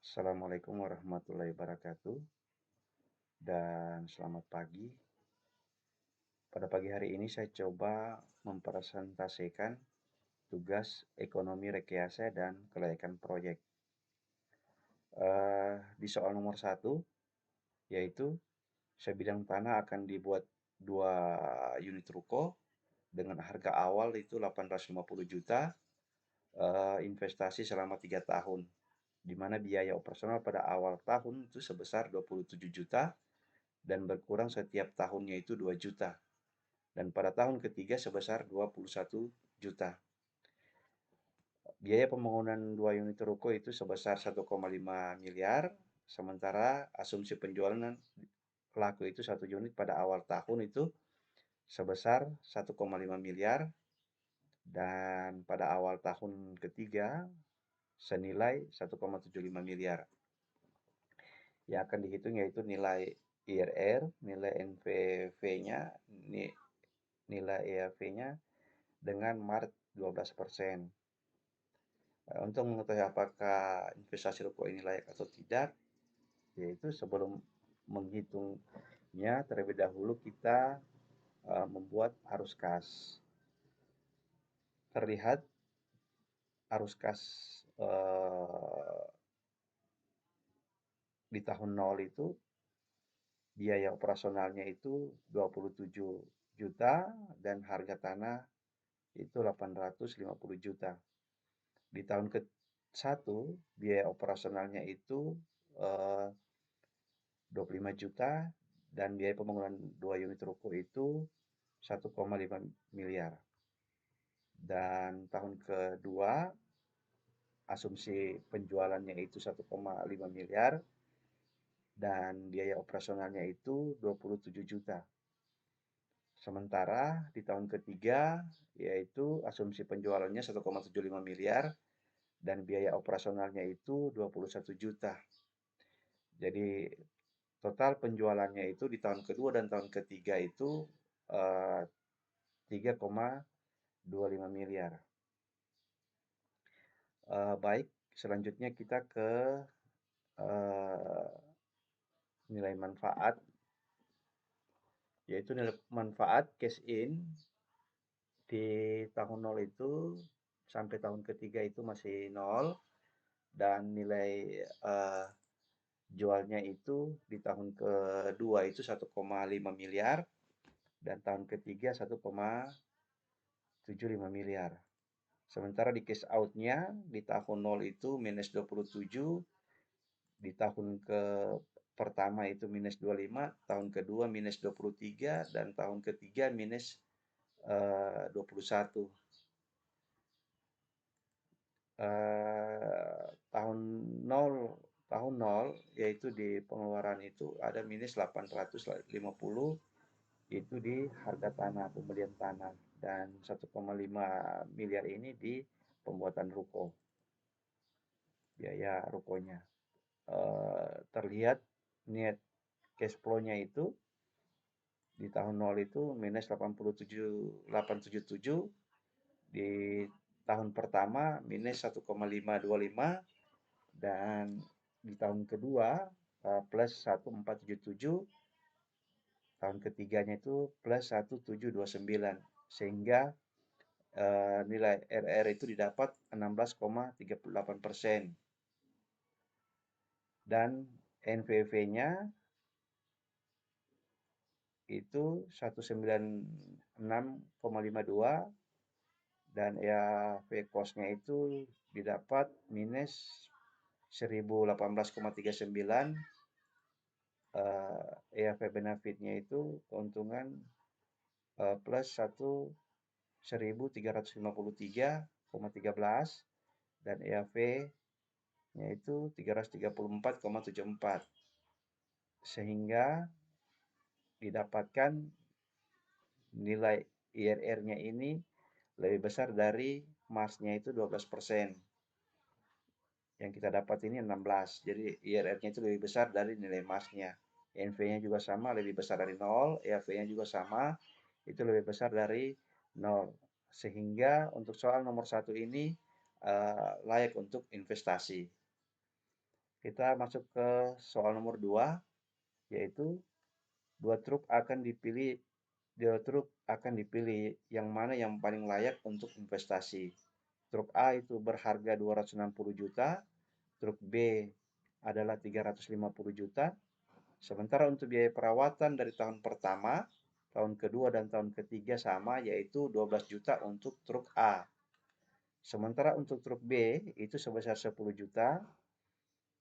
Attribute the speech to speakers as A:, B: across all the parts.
A: Assalamualaikum warahmatullahi wabarakatuh dan selamat pagi. Pada pagi hari ini saya coba mempresentasikan tugas ekonomi rekayasa dan kelayakan proyek. Di soal nomor satu, yaitu sebidang tanah akan dibuat 2 unit ruko dengan harga awal itu 850 juta, investasi selama 3 tahun, di mana biaya operasional pada awal tahun itu sebesar 27 juta dan berkurang setiap tahunnya itu 2 juta. Dan pada tahun ketiga sebesar 21 juta. Biaya pembangunan 2 unit ruko itu sebesar 1,5 miliar, sementara asumsi penjualan laku itu 1 unit pada awal tahun itu sebesar 1,5 miliar dan pada awal tahun ketiga senilai 1,75 miliar. Yang akan dihitung yaitu nilai IRR, nilai NPV-nya, nilai EAV-nya dengan MART 12%. Untuk mengetahui apakah investasi ruko ini layak atau tidak, yaitu sebelum menghitungnya terlebih dahulu kita membuat arus kas. Terlihat arus kas di tahun 0 itu biaya operasionalnya itu 27 juta dan harga tanah itu 850 juta. Di tahun ke-1 biaya operasionalnya itu 25 juta dan biaya pembangunan 2 unit ruko itu 1,5 miliar. Dan tahun kedua asumsi penjualannya itu 1,5 miliar dan biaya operasionalnya itu 27 juta. Sementara di tahun ketiga yaitu asumsi penjualannya 1,75 miliar dan biaya operasionalnya itu 21 juta. Jadi total penjualannya itu di tahun kedua dan tahun ketiga itu 3,25 miliar. Baik, selanjutnya kita ke nilai manfaat, yaitu nilai manfaat cash in di tahun 0 itu sampai tahun ketiga itu masih 0 dan nilai jualnya itu di tahun kedua itu 1,5 miliar dan tahun ketiga 1,75 miliar. Sementara di cash out-nya di tahun 0 itu minus 27, di tahun pertama itu minus 25, tahun kedua minus 23, dan tahun ketiga minus 21. Tahun 0 tahun 0 yaitu di pengeluaran itu ada minus 850 itu di harga tanah, pembelian tanah, dan 1,5 miliar ini di pembuatan ruko, biaya rukonya. Terlihat net cash flow-nya itu di tahun 0 itu minus 877, di tahun pertama minus 1,525 dan di tahun kedua plus 1477, tahun ketiganya itu plus 1729 sehingga nilai RR itu didapat 16,38% dan NPV-nya itu 196,52 dan EAV cost-nya itu didapat minus 1018,39, EAV benefit-nya itu keuntungan plus 1353,13 dan EAV-nya itu 334,74 sehingga didapatkan nilai IRR-nya ini lebih besar dari Mars-nya itu 12%. Yang kita dapat ini 16. Jadi IRR-nya itu lebih besar dari nilai Mars-nya. NV-nya juga sama, lebih besar dari 0. EAV-nya juga sama, itu lebih besar dari 0. Sehingga untuk soal nomor 1 ini layak untuk investasi. Kita masuk ke soal nomor 2, yaitu dua truk akan dipilih yang mana yang paling layak untuk investasi. Truk A itu berharga 260 juta, truk B adalah 350 juta. Sementara untuk biaya perawatan dari tahun pertama, tahun kedua dan tahun ketiga sama, yaitu 12 juta untuk truk A. Sementara untuk truk B itu sebesar 10 juta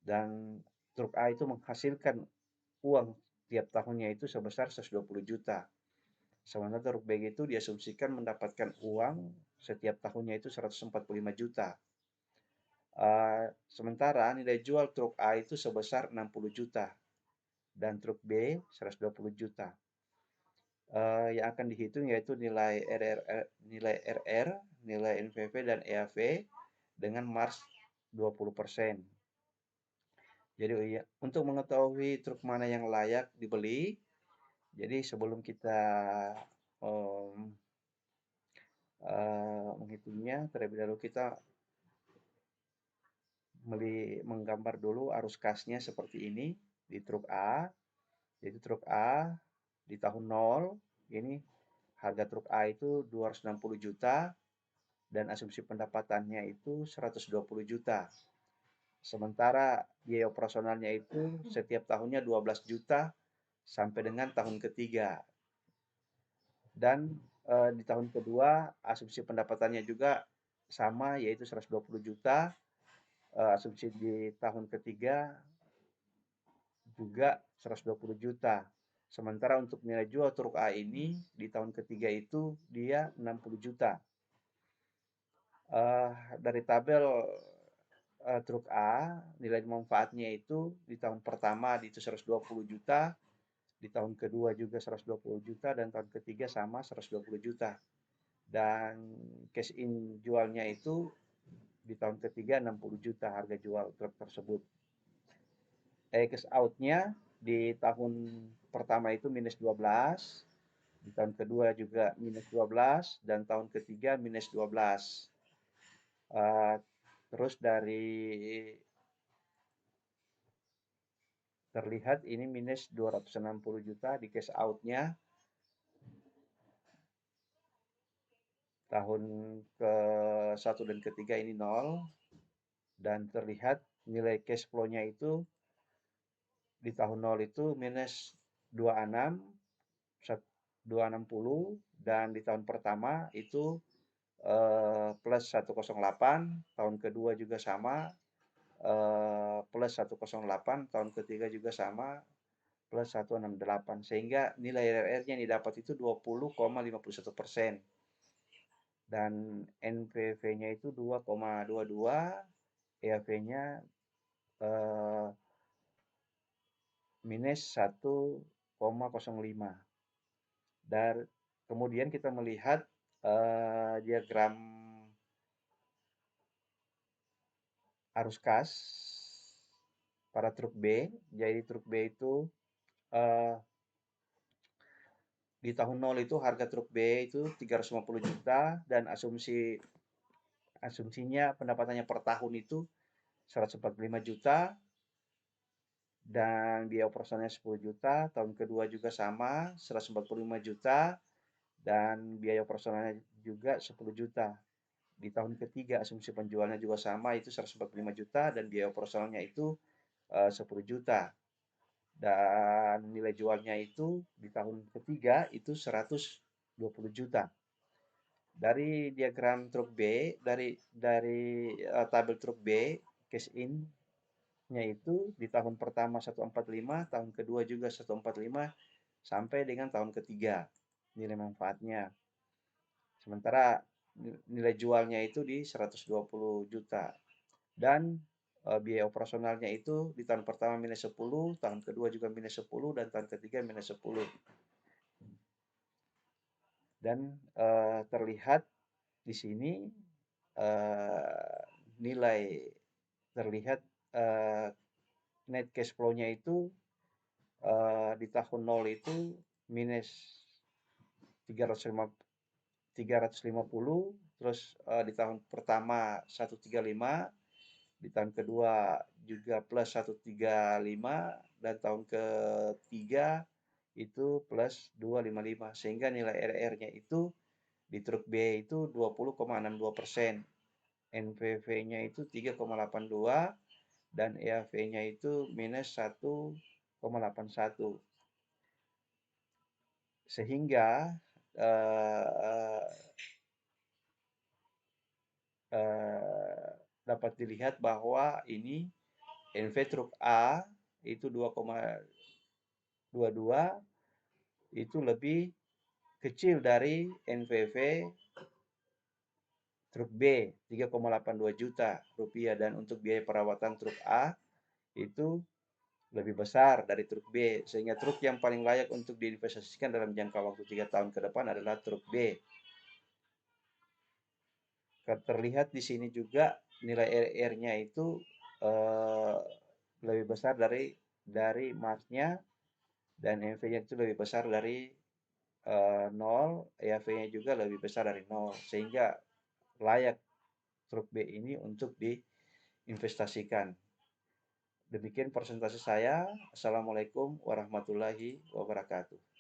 A: dan truk A itu menghasilkan uang tiap tahunnya itu sebesar 120 juta. Sementara truk B itu diasumsikan mendapatkan uang setiap tahunnya itu 145 juta. Sementara nilai jual truk A itu sebesar 60 juta dan truk B 120 juta. Yang akan dihitung yaitu nilai RR, nilai NPV dan EAV dengan mars 20%. Jadi untuk mengetahui truk mana yang layak dibeli, jadi sebelum kita um, menghitungnya, terlebih dahulu kita menggambar dulu arus kasnya seperti ini di truk A. Jadi truk A di tahun 0, ini harga truk A itu 260 juta dan asumsi pendapatannya itu 120 juta. Sementara biaya operasionalnya itu setiap tahunnya 12 juta sampai dengan tahun ketiga. Dan di tahun kedua asumsi pendapatannya juga sama yaitu 120 juta. Asumsi di tahun ketiga juga 120 juta. Sementara untuk nilai jual truk A ini di tahun ketiga itu dia 60 juta. Dari tabel truk A, nilai manfaatnya itu di tahun pertama itu 120 juta, di tahun kedua juga 120 juta, dan tahun ketiga sama 120 juta. Dan cash in jualnya itu di tahun ketiga 60 juta harga jual truk tersebut. Cash out-nya di tahun pertama itu minus 12, di tahun kedua juga minus 12, dan tahun ketiga minus 12. Terus dari terlihat ini minus 260 juta di cash out-nya. Tahun ke-1 dan ketiga ini 0. Dan terlihat nilai cash flow-nya itu di tahun 0 itu minus 26, 260, dan di tahun pertama itu plus 108, tahun kedua juga sama, plus 108, tahun ketiga juga sama, plus 168. Sehingga nilai RR-nya yang didapat itu 20,51%. Dan NPV-nya itu 2,22, EAV-nya minus 1,05. Dan kemudian kita melihat diagram arus kas pada truk B. Jadi truk B itu di tahun 0 itu harga truk B itu 350 juta dan asumsinya pendapatannya per tahun itu 145 juta dan biaya operasionalnya 10 juta, tahun kedua juga sama 145 juta dan biaya operasionalnya juga 10 juta. Di tahun ketiga asumsi penjualnya juga sama itu 145 juta dan biaya operasionalnya itu 10 juta. Dan nilai jualnya itu di tahun ketiga itu 120 juta. Dari diagram truk B, dari tabel truk B, cash in-nya itu di tahun pertama 145, tahun kedua juga 145 sampai dengan tahun ketiga nilai manfaatnya. Sementara nilai jualnya itu di 120 juta. Dan biaya operasionalnya itu di tahun pertama minus 10, tahun kedua juga minus 10, dan tahun ketiga minus 10. Dan terlihat di sini nilai terlihat net cash flow-nya itu di tahun 0 itu minus 350, terus di tahun pertama 135, di tahun kedua juga plus 135 dan tahun ketiga itu plus 255 sehingga nilai RR-nya itu di truk B itu 20,62%, NPV-nya itu 3,82 dan EAV-nya itu minus 1,81. Sehingga eh, dapat dilihat bahwa ini NV truk A itu 2,22 itu lebih kecil dari NPV truk B 3,82 juta rupiah dan untuk biaya perawatan truk A itu lebih besar dari truk B sehingga truk yang paling layak untuk diinvestasikan dalam jangka waktu 3 tahun ke depan adalah truk B. Terlihat di sini juga nilai RR-nya itu eh, lebih besar dari Mars-nya dan MV-nya itu lebih besar dari 0, EAV-nya juga lebih besar dari 0 sehingga layak truk B ini untuk diinvestasikan. Demikian presentasi saya. Assalamualaikum warahmatullahi wabarakatuh.